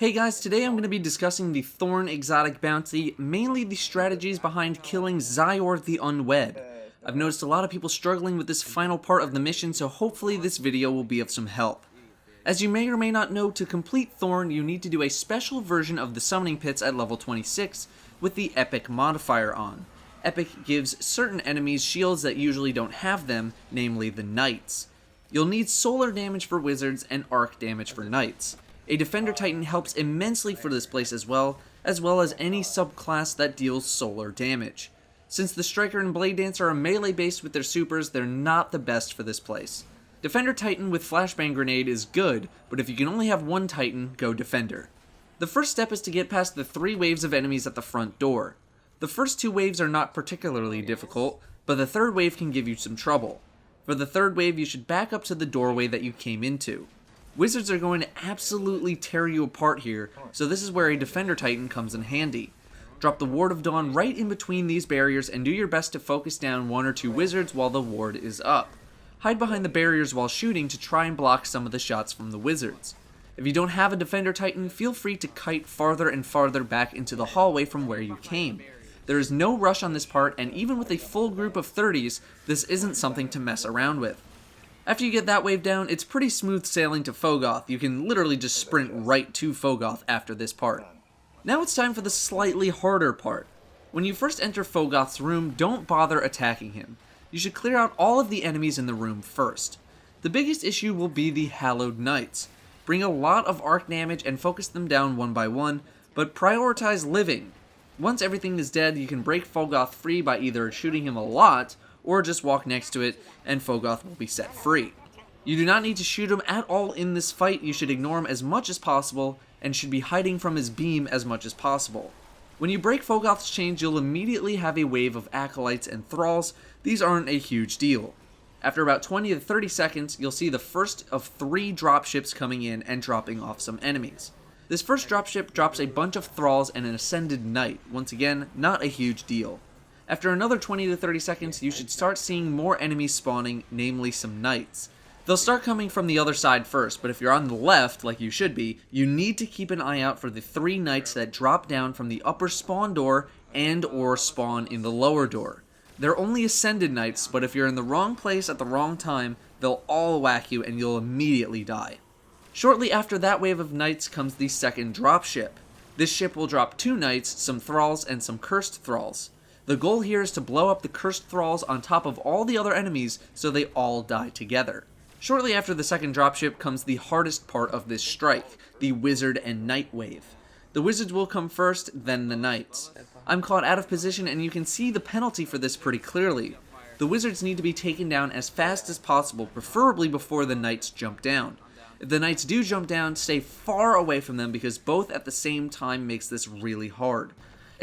Hey guys, today I'm going to be discussing the Thorn exotic bounty, mainly the strategies behind killing Xyor the Unwed. I've noticed a lot of people struggling with this final part of the mission, so hopefully this video will be of some help. As you may or may not know, to complete Thorn, you need to do a special version of the summoning pits at level 26 with the Epic modifier on. Epic gives certain enemies shields that usually don't have them, namely the Knights. You'll need solar damage for wizards and arc damage for Knights. A Defender Titan helps immensely for this place as well as any subclass that deals solar damage. Since the Striker and Blade Dancer are melee based with their supers, they're not the best for this place. Defender Titan with Flashbang Grenade is good, but if you can only have one Titan, go Defender. The first step is to get past the 3 waves of enemies at the front door. The first 2 waves are not particularly difficult, but the 3rd wave can give you some trouble. For the 3rd wave, you should back up to the doorway that you came into. Wizards are going to absolutely tear you apart here, so this is where a Defender Titan comes in handy. Drop the Ward of Dawn right in between these barriers and do your best to focus down 1 or 2 wizards while the ward is up. Hide behind the barriers while shooting to try and block some of the shots from the wizards. If you don't have a Defender Titan, feel free to kite farther and farther back into the hallway from where you came. There is no rush on this part, and even with a full group of 30s, this isn't something to mess around with. After you get that wave down, it's pretty smooth sailing to Fogoth. You can literally just sprint right to Fogoth after this part. Now it's time for the slightly harder part. When you first enter Fogoth's room, don't bother attacking him. You should clear out all of the enemies in the room first. The biggest issue will be the Hallowed Knights. Bring a lot of arc damage and focus them down one by one, but prioritize living. Once everything is dead, you can break Fogoth free by either shooting him a lot, or just walk next to it, and Fogoth will be set free. You do not need to shoot him at all in this fight. You should ignore him as much as possible, and should be hiding from his beam as much as possible. When you break Fogoth's chains, you'll immediately have a wave of Acolytes and Thralls. These aren't a huge deal. After about 20 to 30 seconds, you'll see the first of 3 dropships coming in and dropping off some enemies. This first dropship drops a bunch of Thralls and an Ascended Knight. Once again, not a huge deal. After another 20 to 30 seconds, you should start seeing more enemies spawning, namely some Knights. They'll start coming from the other side first, but if you're on the left, like you should be, you need to keep an eye out for the 3 Knights that drop down from the upper spawn door and or spawn in the lower door. They're only Ascended Knights, but if you're in the wrong place at the wrong time, they'll all whack you and you'll immediately die. Shortly after that wave of Knights comes the second dropship. This ship will drop 2 Knights, some Thralls, and some Cursed Thralls. The goal here is to blow up the Cursed Thralls on top of all the other enemies so they all die together. Shortly after the second dropship comes the hardest part of this strike, the Wizard and Knight wave. The Wizards will come first, then the Knights. I'm caught out of position and you can see the penalty for this pretty clearly. The Wizards need to be taken down as fast as possible, preferably before the Knights jump down. If the Knights do jump down, stay far away from them because both at the same time makes this really hard.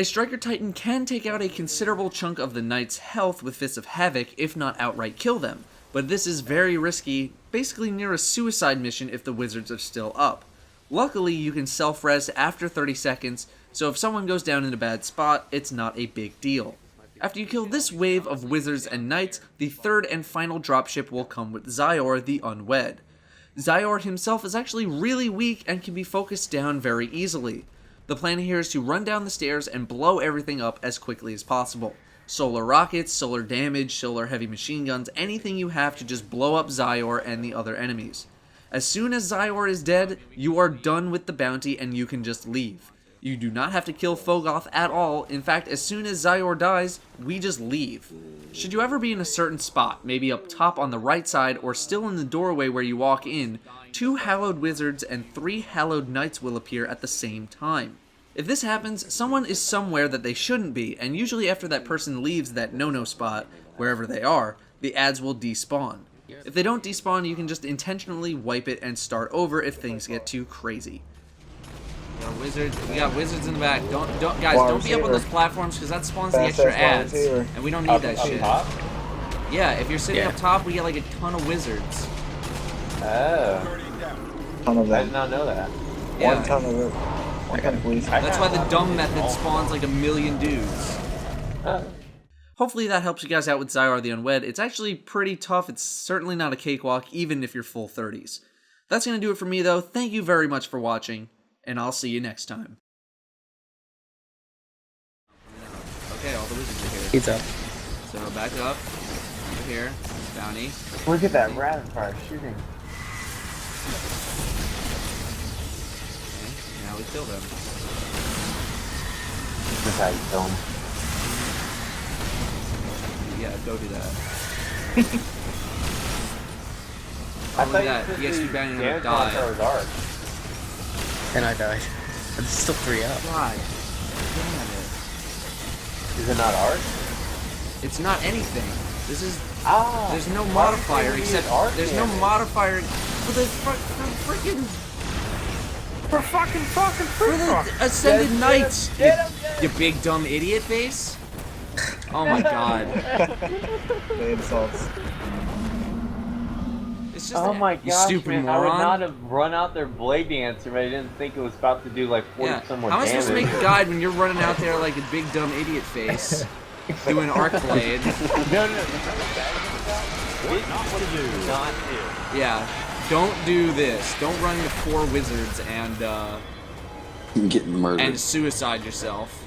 A Striker Titan can take out a considerable chunk of the Knight's health with Fists of Havoc, if not outright kill them, but this is very risky, basically near a suicide mission if the Wizards are still up. Luckily, you can self-res after 30 seconds, so if someone goes down in a bad spot, it's not a big deal. After you kill this wave of Wizards and Knights, the 3rd and final dropship will come with Xyor the Unwed. Xyor himself is actually really weak and can be focused down very easily. The plan here is to run down the stairs and blow everything up as quickly as possible. Solar rockets, solar damage, solar heavy machine guns, anything you have to just blow up Xyor and the other enemies. As soon as Xyor is dead, you are done with the bounty and you can just leave. You do not have to kill Fogoth at all. In fact, as soon as Xyor dies, we just leave. Should you ever be in a certain spot, maybe up top on the right side or still in the doorway where you walk in, 2 Hallowed Wizards and 3 Hallowed Knights will appear at the same time. If this happens, someone is somewhere that they shouldn't be, and usually after that person leaves that no-no spot, wherever they are, the ads will despawn. If they don't despawn, you can just intentionally wipe it and start over if things get too crazy. We got wizards in the back. Don't be up on those platforms because that spawns the extra ads, and we don't need that shit. Yeah, if you're sitting up top, we get like a ton of wizards. Oh. Ton of them. I did not know that. Yeah. One ton of it. That's why the dumb method spawns like a million dudes. Hopefully that helps you guys out with Xyor the Unwed. It's actually pretty tough. It's certainly not a cakewalk, even if you're full 30s. That's going to do it for me, though. Thank you very much for watching. and I'll see you next time. Okay, all the wizards are here. He's up. So back up. Over here. Bounty. Look at that rapid fire shooting. Okay, now we kill them. That's how you kill him. Yeah, go do that. I Oh, look at that. EXP bounty number died. And I died. But there's still 3 up. God damn it. Is it not art? It's not anything. This is... Ah! There's no why modifier would you except... use art There's no damage? modifier for the freaking... For fucking For the Ascended Knights! You big dumb idiot face! Oh my god. The insults. It's just Oh my you gosh, stupid man, moron. I would not have run out there Blade Dancer, but I didn't think it was about to do like 40 Yeah. some more How am I damage. supposed to make a guide when you're running out there like a big dumb idiot face? Doing arc blade. No. Not here. Yeah. Don't do this. Don't run into 4 wizards and Getting murdered. suicide yourself.